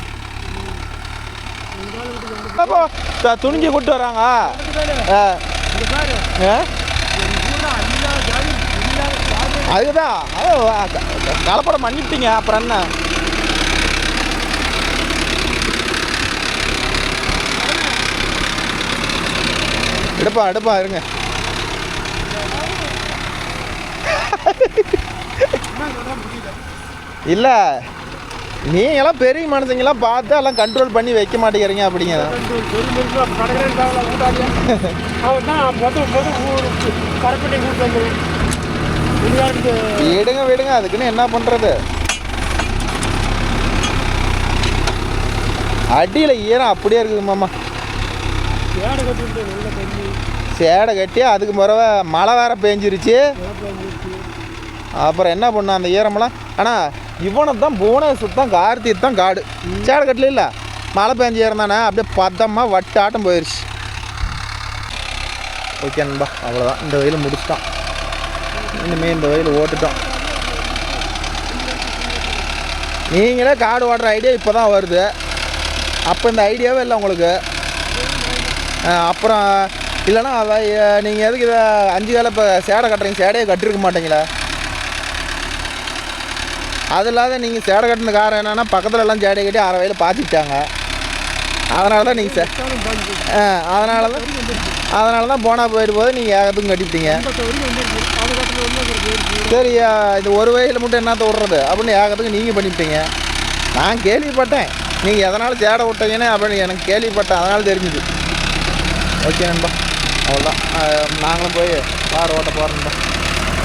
துணிஞ்சு கூட்டு வராங்க. அதுதான் கலப்படம் பண்ணிட்டீங்க. அப்புறம் என்ன எடுப்பா இருங்க. இல்லை நீங்களாம் பெரிய மனுஷங்களாம் பார்த்து எல்லாம் கண்ட்ரோல் பண்ணி வைக்க மாட்டேங்கிறீங்க அப்படிங்க. விடுங்க விடுங்க, அதுக்குன்னு என்ன பண்ணுறது? அடியில் ஈரம் அப்படியே இருக்குது மாமா. சேடை கட்டி அதுக்கு பிறகு மழை வேற பெஞ்சிருச்சு. அப்புறம் என்ன பண்ண அந்த ஈரமெல்லாம். ஆனால் இவனை தான் புவனேஸ்வர் தான் கார்த்திக் தான் காடு. சேடை கட்டல இல்லை, மழை பெஞ்சு இருந்தானே அப்படியே பதமாக வட்டாட்டம் போயிடுச்சு. ஓகே நண்பா, அவ்வளோதான். இந்த வெயில் முடிச்சிட்டான். இனிமேல் இந்த வெயில் ஓட்டுட்டோம். நீங்களே காடு ஓட்டுற ஐடியா இப்போ தான் வருது. அப்போ இந்த ஐடியாவே இல்லை உங்களுக்கு. அப்புறம் இல்லைன்னா நீங்கள் எதுக்கு இதை 5 வேலை இப்போ சேடை கட்டுறீங்க? சேடையை கட்டிருக்க மாட்டீங்களா? அது இல்லாத நீங்கள் சேடை கட்டின காரணம் என்னென்னா பக்கத்தில் எல்லாம் சேடை கட்டி அரை வயலில் பாய்ச்சிட்டாங்க. அதனால தான் நீங்கள் அதனால தான் போனால் போயிட்டு போது நீங்கள் ஏகத்துக்கும் கட்டிவிட்டீங்க. சரி, இது ஒரு வயலில் மட்டும் என்னத்த விட்றது அப்படின்னு ஏகத்துக்கு நீங்கள் பண்ணிவிட்டீங்க. நான் கேள்விப்பட்டேன் நீங்கள் எதனால் சேடை விட்டீங்கன்னு அப்படின்னு எனக்கு கேள்விப்பட்டேன். அதனால தெரிஞ்சுது. ஓகே நண்பா, அவ்வளோதான். நாங்களும் போய் கார் ஓட்ட போகிறோம்பா.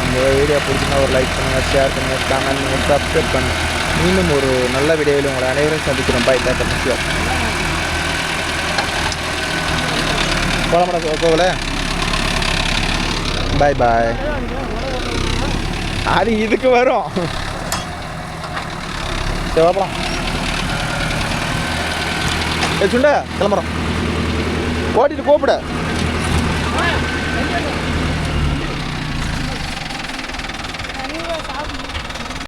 நம்ம வீடியோ பிடிச்சிங்கன்னா ஒரு லைக் பண்ணுங்கள், ஷேர் பண்ணுங்கள், கமெண்ட் பண்ணுங்கள், சப்ஸ்கிரைப் பண்ணுங்கள். மீண்டும் ஒரு நல்ல வீடியோவில் உங்களை அனைவரும் சந்திக்கிறோம். பாய் டாட்டா முக்கியம் போகலாமடா கோவில. பாய் பாய். அது இதுக்கு வரும். சரி பார்க்கலாம். சுண்டா கிளம்புறோம். ஓட்டிட்டு கூப்பிட.